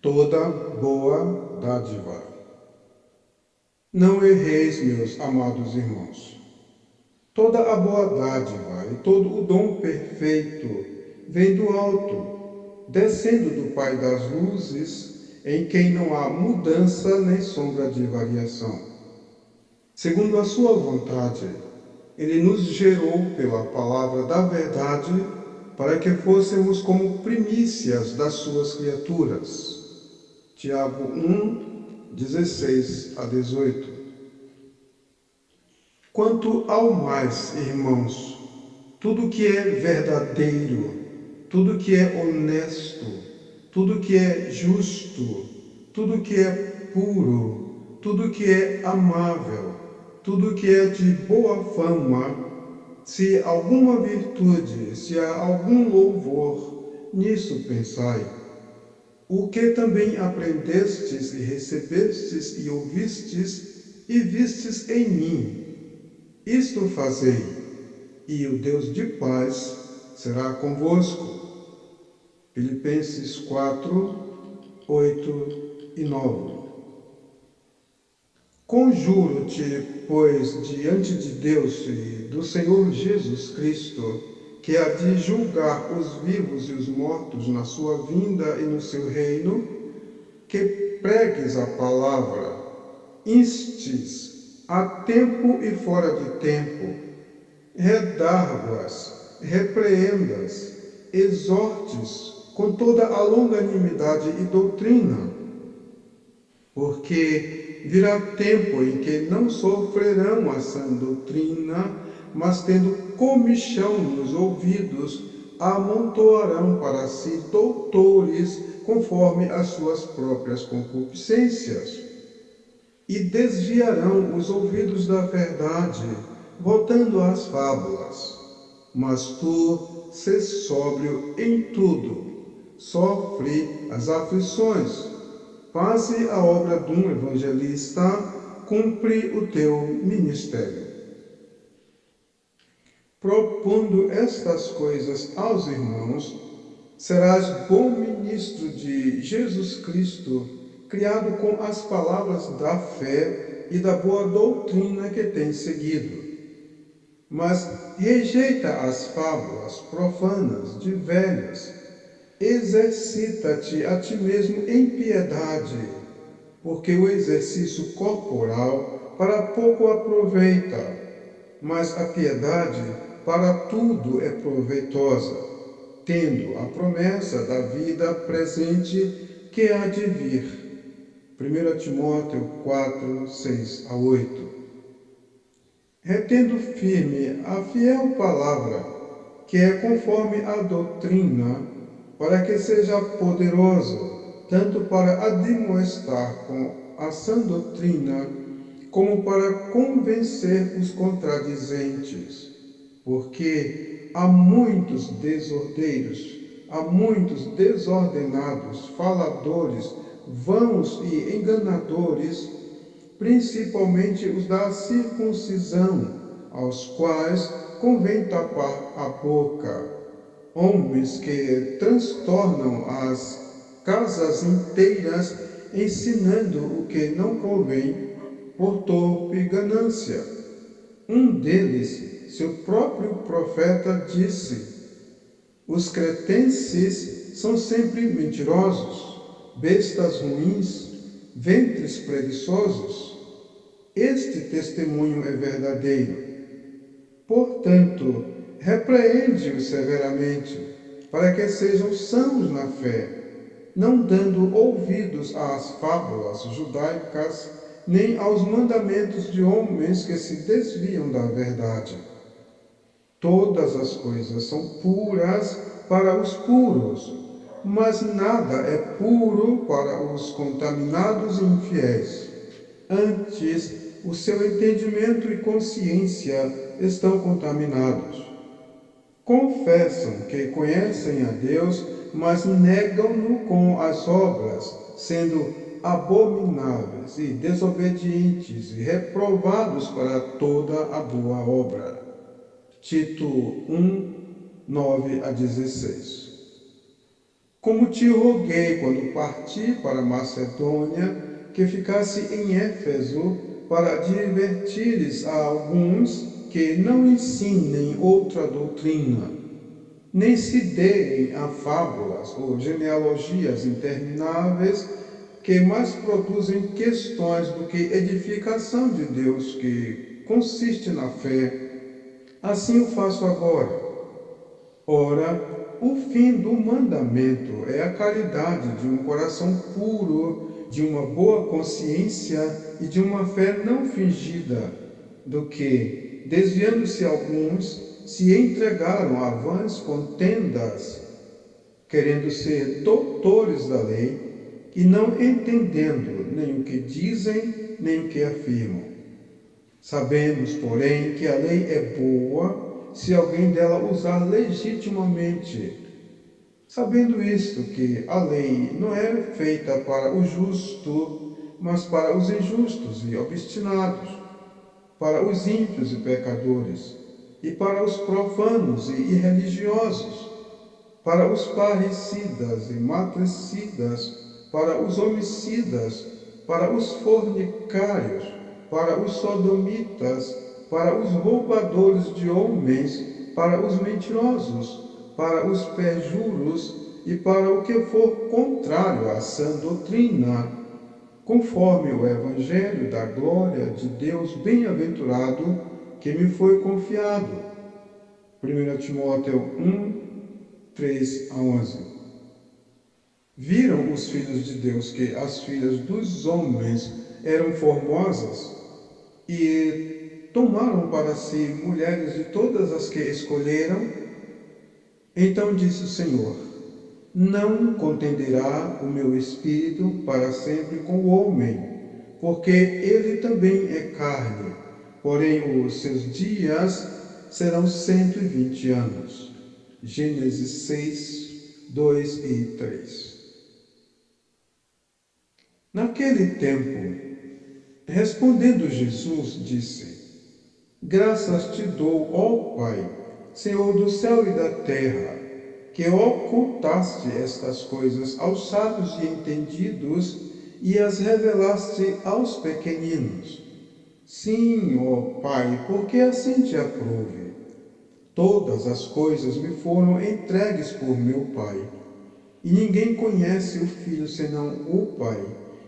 toda boa dádiva. Não erreis, meus amados irmãos. Toda a boa dádiva e todo o dom perfeito vem do alto, descendo do Pai das luzes, em quem não há mudança nem sombra de variação. Segundo a sua vontade, ele nos gerou pela palavra da verdade para que fôssemos como primícias das suas criaturas. Tiago 1, 16 a 18. Quanto ao mais, irmãos, tudo que é verdadeiro, tudo que é honesto, tudo que é justo, tudo que é puro, tudo que é amável, tudo que é de boa fama, se alguma virtude, se há algum louvor, nisso pensai. O que também aprendestes e recebestes e ouvistes e vistes em mim, isto fazei, e o Deus de paz será convosco. Filipenses 4, 8 e 9. Conjuro-te, pois, diante de Deus e do Senhor Jesus Cristo, que há de julgar os vivos e os mortos na sua vinda e no seu reino, que pregues a palavra, instes a tempo e fora de tempo, redarguas, repreendas, exortes com toda a longanimidade e doutrina, porque virá tempo em que não sofrerão a sã doutrina, mas tendo comichão nos ouvidos, amontoarão para si doutores conforme as suas próprias concupiscências, e desviarão os ouvidos da verdade, voltando às fábulas. Mas tu, sê sóbrio em tudo, sofre as aflições, faze a obra de um evangelista, cumpre o teu ministério. Propondo estas coisas aos irmãos, serás bom ministro de Jesus Cristo, criado com as palavras da fé e da boa doutrina que tens seguido. Mas rejeita as fábulas profanas de velhas, exercita-te a ti mesmo em piedade, porque o exercício corporal para pouco aproveita, mas a piedade para tudo é proveitosa, tendo a promessa da vida presente que há de vir. 1 Timóteo 4, 6 a 8. Retendo firme a fiel palavra, que é conforme a doutrina, para que seja poderoso, tanto para admoestar com a sã doutrina, como para convencer os contradizentes. Porque há muitos desordeiros, há muitos desordenados, faladores, vãos e enganadores, principalmente os da circuncisão, aos quais convém tapar a boca, homens que transtornam as casas inteiras, ensinando o que não convém, por torpe ganância. Um deles, seu próprio profeta, disse: os cretenses são sempre mentirosos, bestas ruins, ventres preguiçosos. Este testemunho é verdadeiro. Portanto, repreende-os severamente, para que sejam sãos na fé, não dando ouvidos às fábulas judaicas, nem aos mandamentos de homens que se desviam da verdade. Todas as coisas são puras para os puros, mas nada é puro para os contaminados e infiéis. Antes, o seu entendimento e consciência estão contaminados. Confessam que conhecem a Deus, mas negam-no com as obras, sendo abomináveis e desobedientes e reprovados para toda a boa obra. Tito 1, 9 a 16. Como te roguei quando parti para Macedônia, que ficasse em Éfeso, para advertires a alguns que não ensinem outra doutrina, nem se deem a fábulas ou genealogias intermináveis, que mais produzem questões do que edificação de Deus, que consiste na fé. Assim o faço agora. Ora, o fim do mandamento é a caridade de um coração puro, de uma boa consciência e de uma fé não fingida, do que, desviando-se alguns, se entregaram a vãs contendas, querendo ser doutores da lei, e não entendendo nem o que dizem, nem o que afirmam. Sabemos, porém, que a lei é boa se alguém dela usar legitimamente. Sabendo isto, que a lei não é feita para o justo, mas para os injustos e obstinados, para os ímpios e pecadores, e para os profanos e irreligiosos, para os parricidas e matricidas, para os homicidas, para os fornicários, para os sodomitas, para os roubadores de homens, para os mentirosos, para os perjuros e para o que for contrário à sã doutrina, conforme o Evangelho da glória de Deus bem-aventurado que me foi confiado. 1 Timóteo 3 a 11. Viram os filhos de Deus que as filhas dos homens eram formosas e tomaram para si mulheres de todas as que escolheram? Então disse o Senhor: não contenderá o meu espírito para sempre com o homem, porque ele também é carne, porém os seus dias serão 120 anos. Gênesis 6, 2 e 3. Naquele tempo, respondendo Jesus, disse: graças te dou, ó Pai, Senhor do céu e da terra, que ocultaste estas coisas aos sábios e entendidos e as revelaste aos pequeninos. Sim, ó Pai, porque assim te aprouve. Todas as coisas me foram entregues por meu Pai, e ninguém conhece o Filho senão o Pai,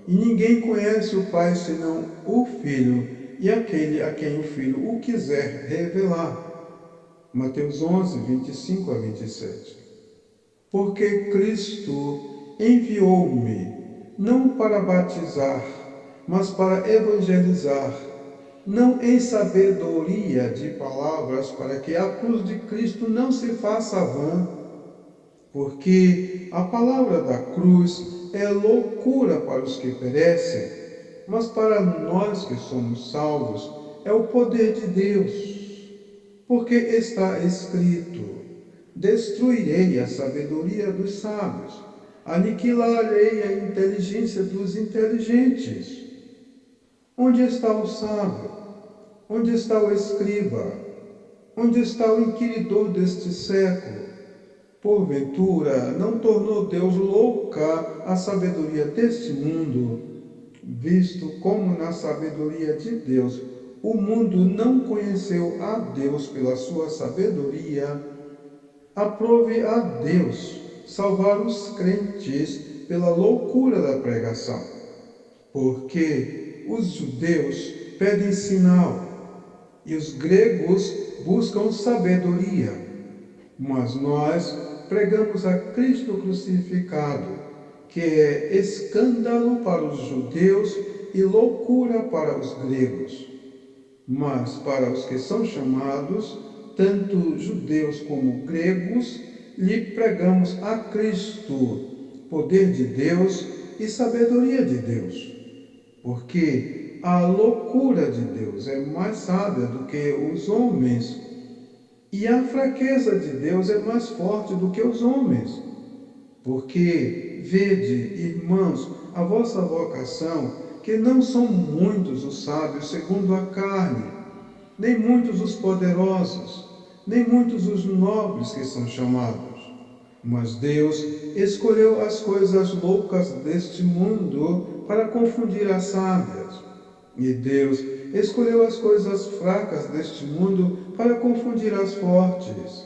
e ninguém conhece o Pai senão o Filho, e aquele a quem o Filho o quiser revelar. Mateus 11, 25 a 27. Porque Cristo enviou-me, não para batizar, mas para evangelizar, não em sabedoria de palavras, para que a cruz de Cristo não se faça vã, porque a palavra da cruz é loucura para os que perecem, mas para nós que somos salvos é o poder de Deus. Porque está escrito: destruirei a sabedoria dos sábios, aniquilarei a inteligência dos inteligentes. Onde está o sábio? Onde está o escriba? Onde está o inquiridor deste século? Porventura, não tornou Deus louca a sabedoria deste mundo, visto como na sabedoria de Deus o mundo não conheceu a Deus pela sua sabedoria? Aprove a Deus salvar os crentes pela loucura da pregação, porque os judeus pedem sinal e os gregos buscam sabedoria, mas nós pregamos a Cristo crucificado, que é escândalo para os judeus e loucura para os gregos. Mas para os que são chamados, tanto judeus como gregos, lhe pregamos a Cristo, poder de Deus e sabedoria de Deus. Porque a loucura de Deus é mais sábia do que os homens, e a fraqueza de Deus é mais forte do que os homens. Porque, vede, irmãos, a vossa vocação, que não são muitos os sábios segundo a carne, nem muitos os poderosos, nem muitos os nobres que são chamados. Mas Deus escolheu as coisas loucas deste mundo para confundir as sábias. E Deus escolheu as coisas fracas deste mundo para confundir as fortes.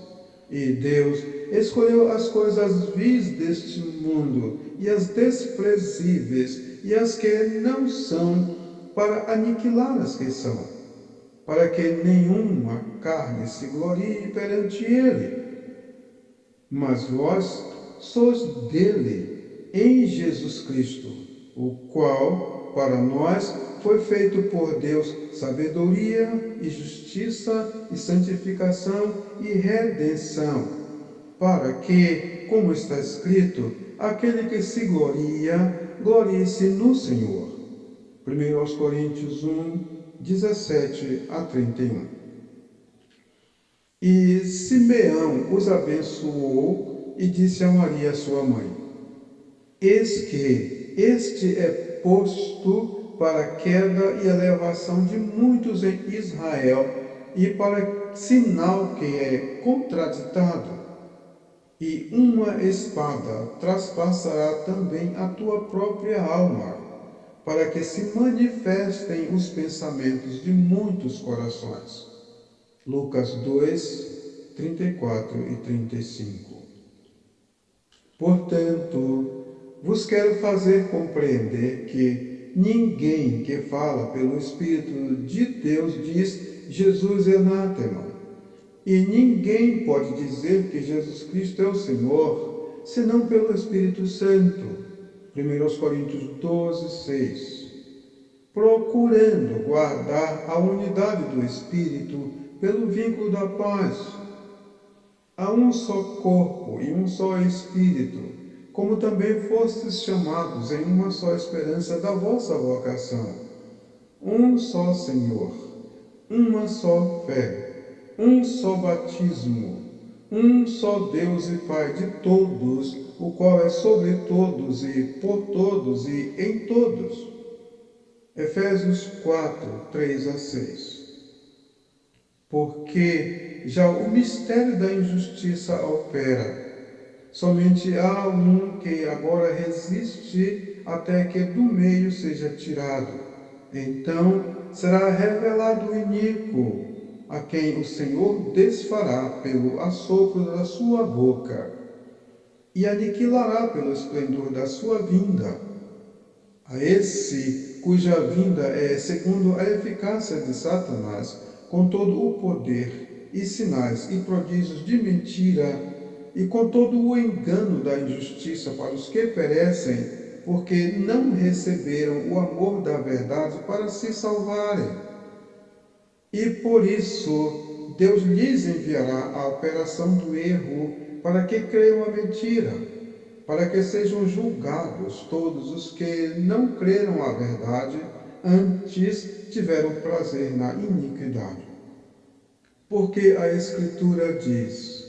E Deus escolheu as coisas vis deste mundo e as desprezíveis e as que não são para aniquilar as que são, para que nenhuma carne se glorie perante ele. Mas vós sois dele, em Jesus Cristo, o qual, para nós, foi feito por Deus sabedoria e justiça e santificação e redenção, para que, como está escrito, aquele que se gloria, glorie-se no Senhor. 1 Coríntios 1, 17 a 31. E Simeão os abençoou e disse a Maria, sua mãe: Eis que este é posto para a queda e elevação de muitos em Israel, e para sinal que é contraditado. E uma espada traspassará também a tua própria alma, para que se manifestem os pensamentos de muitos corações. Lucas 2, 34 e 35. Portanto, vos quero fazer compreender que ninguém que fala pelo Espírito de Deus diz Jesus é anátema. E ninguém pode dizer que Jesus Cristo é o Senhor, senão pelo Espírito Santo. 1 Coríntios 12, 6. Procurando guardar a unidade do Espírito pelo vínculo da paz. Há um só corpo e um só Espírito, como também fostes chamados em uma só esperança da vossa vocação. Um só Senhor, uma só fé, um só batismo, um só Deus e Pai de todos, o qual é sobre todos e por todos e em todos. Efésios 4, 3 a 6. Porque já o mistério da injustiça opera. Somente há um que agora resiste até que do meio seja tirado. Então será revelado o iníquo, a quem o Senhor desfará pelo assopro da sua boca, e aniquilará pelo esplendor da sua vinda. A esse cuja vinda é segundo a eficácia de Satanás, com todo o poder e sinais e prodígios de mentira, e com todo o engano da injustiça para os que perecem, porque não receberam o amor da verdade para se salvarem. E por isso Deus lhes enviará a operação do erro, para que creiam a mentira, para que sejam julgados todos os que não creram a verdade, antes tiveram prazer na iniquidade. Porque a Escritura diz: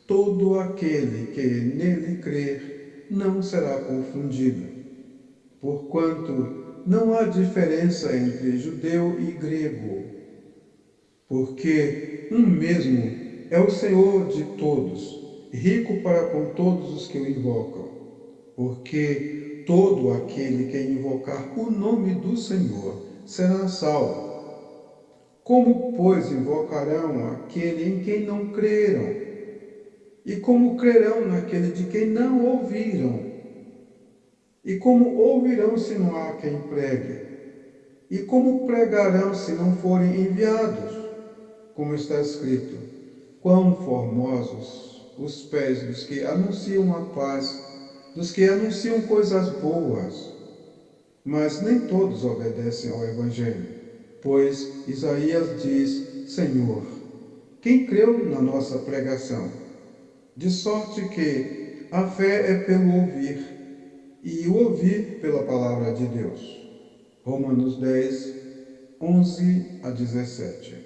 todo aquele que nele crer não será confundido, porquanto não há diferença entre judeu e grego, porque um mesmo é o Senhor de todos, rico para com todos os que o invocam, porque todo aquele que invocar o nome do Senhor será salvo. Como, pois, invocarão aquele em quem não creram? E como crerão naquele de quem não ouviram? E como ouvirão se não há quem pregue? E como pregarão se não forem enviados? Como está escrito: quão formosos os pés dos que anunciam a paz, dos que anunciam coisas boas. Mas nem todos obedecem ao Evangelho. Pois Isaías diz: Senhor, quem creu na nossa pregação? De sorte que a fé é pelo ouvir, e o ouvir pela palavra de Deus. Romanos 10, 11 a 17.